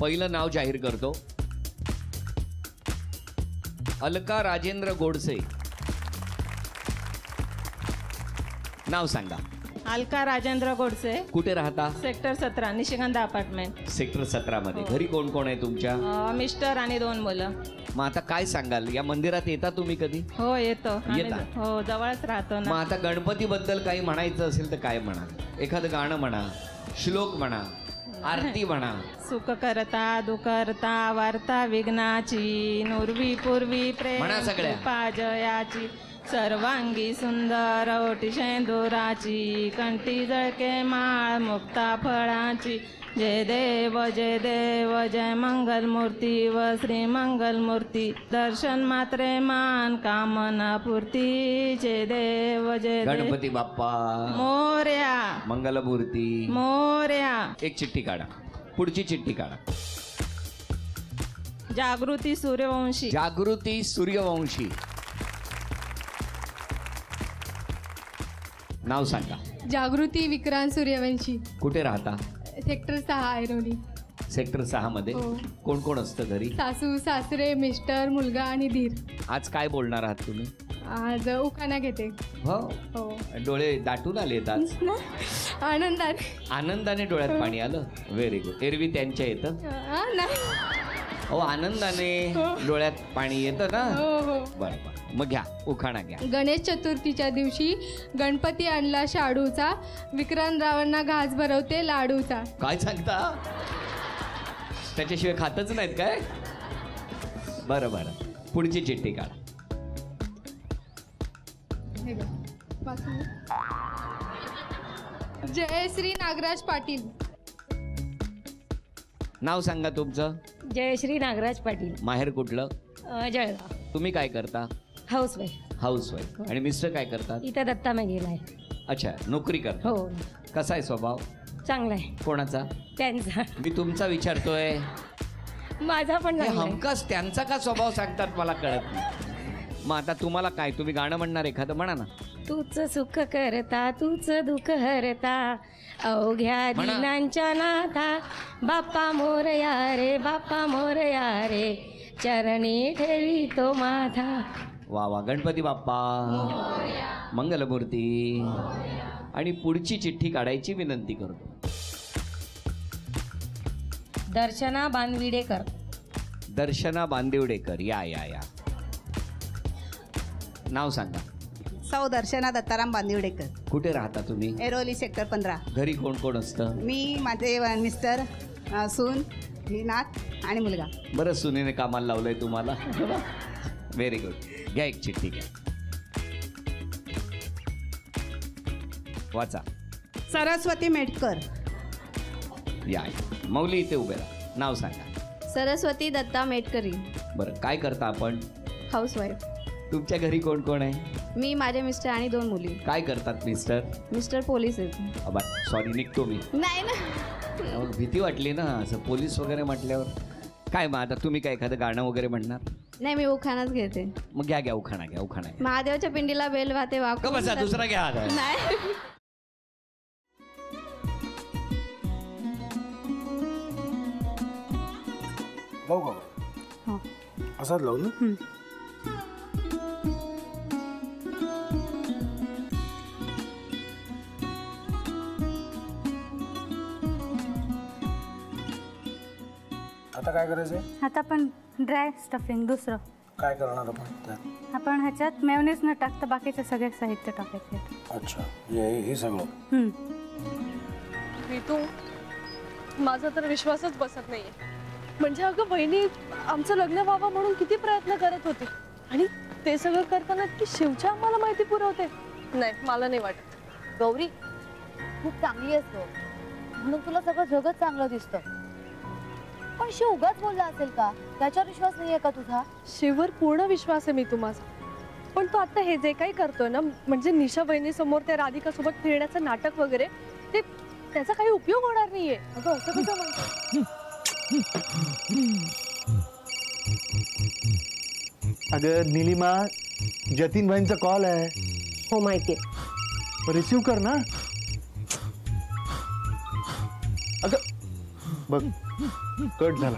पहिलं नाव जाहीर करतो. अलका राजेंद्र गोडसे. नाव सांगा. अलका राजेंद्र गोडसे. कुठे राहता? सेक्टर 17 निशिगंधा अपार्टमेंट. सेक्टर 17 मध्ये. घरी कोण कोण आहे तुमच्या? मिस्टर आणि 2 मुलं. मग आता काय सांगाल, या मंदिरात येता तुम्ही कधी? हो येतो. येता? हो जवळच राहतो मग ना. आता गणपती बद्दल काही म्हणायचं असेल तर काय म्हणा? एखादं गाणं म्हणा, श्लोक म्हणा, आरती म्हणा. सुख करता दुखरता वार्ता विघ्नाची नुरवी पूर्वी प्रेम म्हणा सगळ्या. कृपा जयाची सर्वांगी सुंदर ओटी शेंदुराची कंठी जळके माळ मुक्ता फळाची. जय देव जय मंगल मूर्ती व श्री मंगल मूर्ती दर्शन मात्रे मान कामना पूर्ती. जय देव गणपती बाप्पा मोर्या. मंगलमूर्ती मोर्या. एक चिठ्ठी काढा. पुढची चिठ्ठी काढा. जागृती सूर्यवंशी. जागृती सूर्यवंशी. नाव सांगा. जागृती विक्रांत सूर्यवंशी. कुठे राहता? सेक्टर 6 ऐरोली. सेक्टर 6 मध्ये. हो. कोण कोण असतं घरी? सासू सासरे मिस्टर मुलगा आणि धीर. आज काय बोलणार आहात तुम्ही? आज उखाणा घेते. हो. हो. डोळे दाटून आलेत आज. आनंदाने. आनंदाने डोळ्यात पाणी आलं. Very good. एरवी त्यांच्या येतं. नाही. हो आनंदाने डोळ्यात पाणी येतं ना. हो हो. बरं. मग घ्या उखाणा घ्या. गणेश चतुर्थीच्या दिवशी गणपती आणला शाडूचा विक्रांतरावांना घास भरवते लाडूचा. काय सांगता? त्याच्याशिवाय खातच नाहीत काय? बरं बरं. पुढची चिठ्ठी काढा. जयश्री नागराज पाटील. नाव सांगा तुमचं. जयश्री नागराज पाटील. माहेर कुठलं? जळगाव. तुम्ही काय करता? हाऊसवाईफ. हाऊसवाईफ. आणि मिस्टर काय करतात? इथं दत्ता गेला आहे. अच्छा नोकरी करता. हो. कसा आहे स्वभाव? चांगला आहे. कोणाचा? त्यांचा. मी तुमचा विचारतोय. माझा पण चांगला आहे. हमखास त्यांचा का स्वभाव सांगतात मला कळत नाही. मग आता तुम्हाला काय, तुम्ही गाणं म्हणणार एखादं म्हणा ना. तूच सुख करता तूच दुःख हरता अवघ्या म्हणा. दिनांच्या नाथा बाप्पा मोरया रे बाप्पा मोरया रे चरणी ठेवी तो माथा. वा वा. गणपती बाप्पा मंगलमूर्ती. आणि पुढची चिठ्ठी काढायची विनंती करतो. दर्शना बांदविडेकर. दर्शना बांदिवडेकर. या या या. नाव सांगा. सौ दर्शना दत्ताराम बांदिवडेकर. कुठे राहता तुम्ही? एरोली सेक्टर 15. घरी कोण कोण असतं? मी माझे मिस्टर सून नाथ आणि मुलगा. बरं सुनेने कामाला लावलंय तुम्हाला. Very good. घ्या एक चिठ्ठी घ्या. वाचा. सरस्वती मेटकर. या मौली इथे उभे राहा. नाव सांगा. सरस्वती दत्ता मेटकरी. बरं काय करता आपण? हाऊसवाईफ. तुमच्या घरी कोण कोण आहे? मी माझे मिस्टर आणि 2 मुली. काय करतात मिस्टर? मिस्टर पोलीस आहेत. सॉरी निघतो मी. नाही ना. मग भीती वाटली ना असं पोलीस वगैरे म्हटल्यावर. काय मग आता तुम्ही काय एखादं गाणं वगैरे म्हणणार? नाही मी उखाणाच घेते. मग घ्या घ्या उखाणा घ्या. उखाणा घ्या. महादेवाच्या पिंडीला बेल वाहते का बसा दुसरा घ्या. नाही. लावू का? असाच लावू ना. आता काय करायचंय? आता आपण ड्राय स्टफिंग दुसरं काय करणार आपण त्यात? आपण ह्याच्यात मेयोनीज न टाकता बाकीचे सगळे साहित्य टाकायचे. अच्छा हे सगळं. ऋतू माझा तर विश्वासच बसत नाहीये. म्हणजे अगं बहिणी आमचं लग्न व्हावं म्हणून किती प्रयत्न करत होते आणि ते सगळं करताना की शिवच्या आम्हाला माहिती पुरवते. नाही मला नाही वाटत. गौरी खूप चांगली असतो म्हणून तुला सगळं जगत चांगलं दिसतं. पण शिव उगाच बोलला असेल का? त्याच्यावर विश्वास नाहीये का तुझा? शिववर पूर्ण विश्वास आहे मी तुम्हाला. पण तो आता हे जे काही करतोय ना म्हणजे निशा बहिणी समोर त्या राधिका सोबत फिरण्याचं नाटक वगैरे ते त्याचा काही उपयोग होणार नाहीये. अगं असं कसं म्हणतो? अगं निलिमा जतीन भाईंचा कॉल आहे. हो माहितीये. रिसीव कर ना. अगं बघ कट झाला.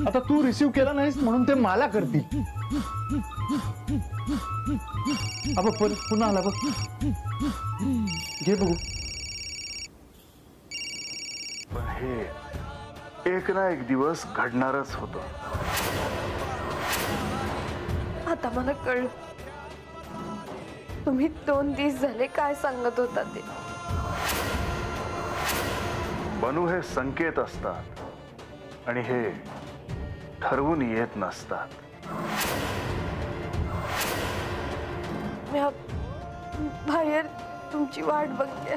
आता तू रिसीव्ह केला नाहीस म्हणून ते मला करतील. अब पुन्हा आला बघ. घे बघू. पण हे एक ना एक दिवस घडणारच होतं. आता मला कळलं तुम्ही 2 दिवस झाले काय सांगत होता ते. बनू हे संकेत असतात आणि हे ठरवून येत नसतात. मी बाहेर तुमची वाट बघते.